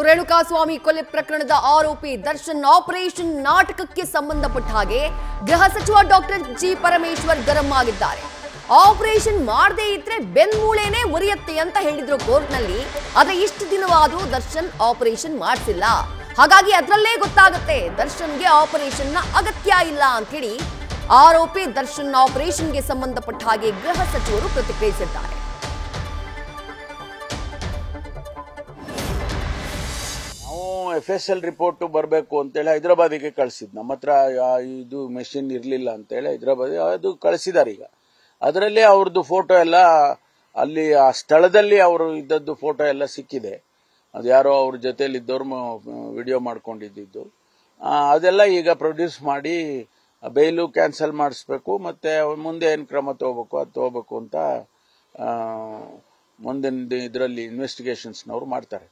ರೇಣುಕಾಸ್ವಾಮಿ ಕೊಲೆ ಪ್ರಕರಣದ ಆರೋಪಿ ದರ್ಶನ್ ಆಪರೇಷನ್ ನಾಟಕಕ್ಕೆ ಸಂಬಂಧಪಟ್ಟ ಹಾಗೆ ಗೃಹ ಸಚಿವ ಡಾಕ್ಟರ್ ಜಿ ಪರಮೇಶ್ವರ್ ಗರಂ ಆಗಿದ್ದಾರೆ. ಆಪರೇಷನ್ ಮಾಡದೇ ಇದ್ರೆ ಬೆನ್ಮೂಳೆನೇ ಉರಿಯುತ್ತೆ ಅಂತ ಹೇಳಿದ್ರು ಕೋರ್ಟ್ನಲ್ಲಿ. ಆದ್ರೆ ಇಷ್ಟು ದಿನವಾದರೂ ದರ್ಶನ್ ಆಪರೇಷನ್ ಮಾಡಿಸಿಲ್ಲ. ಹಾಗಾಗಿ ಅದರಲ್ಲೇ ಗೊತ್ತಾಗುತ್ತೆ ದರ್ಶನ್ಗೆ ಆಪರೇಷನ್ನ ಅಗತ್ಯ ಇಲ್ಲ ಅಂತ ಹೇಳಿ ಆರೋಪಿ ದರ್ಶನ್ ಆಪರೇಷನ್ಗೆ ಸಂಬಂಧಪಟ್ಟ ಹಾಗೆ ಗೃಹ ಸಚಿವರು ಪ್ರತಿಕ್ರಿಯಿಸಿದ್ದಾರೆ. FSL ರಿಪೋರ್ಟ್ ಬರಬೇಕು ಅಂತೇಳಿ ಹೈದರಾಬಾದಿಗೆ ಕಳಿಸಿದ್. ನಮ್ಮ ಹತ್ರ ಇದು ಮೆಷಿನ್ ಇರಲಿಲ್ಲ ಅಂತೇಳಿ ಹೈದರಾಬಾದ್ ಅದು ಕಳಿಸಿದ್ದಾರೆ. ಈಗ ಅದರಲ್ಲಿ ಅವ್ರದ್ದು ಫೋಟೋ ಎಲ್ಲ ಅಲ್ಲಿ ಆ ಸ್ಥಳದಲ್ಲಿ ಅವರು ಇದ್ದದ್ದು ಫೋಟೋ ಎಲ್ಲ ಸಿಕ್ಕಿದೆ. ಅದು ಯಾರೋ ಅವ್ರ ಜೊತೆಲಿ ಇದ್ದವ್ರು ವಿಡಿಯೋ ಮಾಡ್ಕೊಂಡಿದ್ದು ಅದೆಲ್ಲ ಈಗ ಪ್ರೊಡ್ಯೂಸ್ ಮಾಡಿ ಬೇಲು ಕ್ಯಾನ್ಸಲ್ ಮಾಡಿಸ್ಬೇಕು, ಮತ್ತೆ ಮುಂದೆ ಏನು ಕ್ರಮ ತಗೋಬೇಕು ಅದು ತಗೋಬೇಕು ಅಂತ ಮುಂದಿನ ಇದರಲ್ಲಿ ಇನ್ವೆಸ್ಟಿಗೇಷನ್ಸ್ನವ್ರು ಮಾಡ್ತಾರೆ.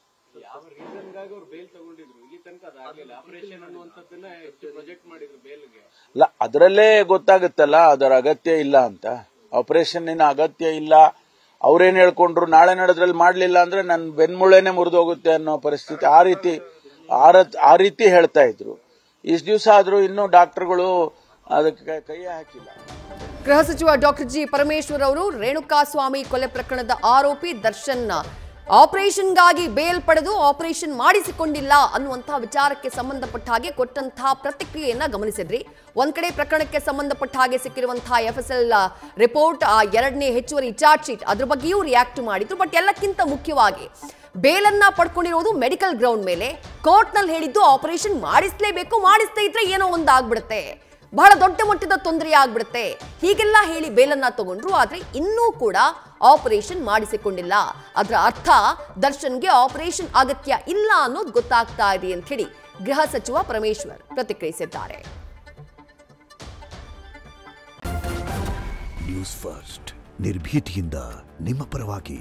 ಇಲ್ಲ, ಅದರಲ್ಲೇ ಗೊತ್ತಾಗುತ್ತಲ್ಲ ಅದರ ಅಗತ್ಯ ಇಲ್ಲ ಅಂತ. ಆಪರೇಷನ್ ಅಗತ್ಯ ಇಲ್ಲ ಅವ್ರೇನ್ ಹೇಳ್ಕೊಂಡ್ರು, ನಾಳೆ ನಡೆದ್ರಲ್ಲಿ ಮಾಡ್ಲಿಲ್ಲ ಅಂದ್ರೆ ನನ್ನ ಬೆನ್ಮೂಳೆನೆ ಮುರಿದೋಗುತ್ತೆ ಅನ್ನೋ ಪರಿಸ್ಥಿತಿ ಆ ರೀತಿ ಹೇಳ್ತಾ ಇದ್ರು. ಇಷ್ಟು ದಿವಸ ಆದ್ರೂ ಇನ್ನೂ ಡಾಕ್ಟರ್ಗಳು ಅದಕ್ಕೆ ಕೈ ಹಾಕಿಲ್ಲ. ಗೃಹ ಸಚಿವ ಡಾಕ್ಟರ್ ಜಿ ಪರಮೇಶ್ವರ್ ಅವರು ರೇಣುಕಾಸ್ವಾಮಿ ಕೊಲೆ ಪ್ರಕರಣದ ಆರೋಪಿ ದರ್ಶನ್ ಆಪರೇಷನ್ಗಾಗಿ ಬೇಲ್ ಪಡೆದು ಆಪರೇಷನ್ ಮಾಡಿಸಿಕೊಂಡಿಲ್ಲ ಅನ್ನುವಂತಹ ವಿಚಾರಕ್ಕೆ ಸಂಬಂಧಪಟ್ಟ ಹಾಗೆ ಕೊಟ್ಟಂತಹ ಪ್ರತಿಕ್ರಿಯೆಯನ್ನ ಗಮನಿಸಿದ್ರಿ. ಒಂದ್ ಕಡೆ ಪ್ರಕರಣಕ್ಕೆ ಸಂಬಂಧಪಟ್ಟ ಹಾಗೆ ಸಿಕ್ಕಿರುವಂತಹ FSL ರಿಪೋರ್ಟ್, ಆ 2ನೇ ಹೆಚ್ಚುವರಿ ಚಾರ್ಜ್ ಶೀಟ್, ಅದ್ರ ಬಗ್ಗೆಯೂ ರಿಯಾಕ್ಟ್ ಮಾಡಿದ್ರು. ಬಟ್ ಎಲ್ಲಕ್ಕಿಂತ ಮುಖ್ಯವಾಗಿ ಬೇಲನ್ನ ಪಡ್ಕೊಂಡಿರೋದು ಮೆಡಿಕಲ್ ಗ್ರೌಂಡ್ ಮೇಲೆ. ಕೋರ್ಟ್ ನಲ್ಲಿ ಹೇಳಿದ್ದು ಆಪರೇಷನ್ ಮಾಡಿಸ್ಲೇಬೇಕು, ಮಾಡಿಸ್ದೇ ಇದ್ರೆ ಏನೋ ಒಂದಾಗ್ಬಿಡುತ್ತೆ, ಬಹಳ ದೊಡ್ಡ ಮಟ್ಟದ ತೊಂದರೆ ಆಗ್ಬಿಡುತ್ತೆ, ಹೀಗೆಲ್ಲ ಹೇಳಿ ಬೇಲನ್ನ ತಗೊಂಡ್ರು. ಆದ್ರೆ ಇನ್ನೂ ಕೂಡ ಆಪರೇಷನ್ ಮಾಡಿಸಿಕೊಂಡಿಲ್ಲ. ಅದರ ಅರ್ಥ ದರ್ಶನ್ಗೆ ಆಪರೇಷನ್ ಅಗತ್ಯ ಇಲ್ಲ ಅನ್ನೋದು ಗೊತ್ತಾಗ್ತಾ ಇದೆ ಅಂತ ಹೇಳಿ ಗೃಹ ಸಚಿವ ಪರಮೇಶ್ವರ್ ಪ್ರತಿಕ್ರಿಯಿಸಿದ್ದಾರೆ. ನ್ಯೂಸ್ ಫಸ್ಟ್ ನಿರ್ಭೀತಿಯಿಂದ ನಿಮ್ಮ ಪರವಾಗಿ.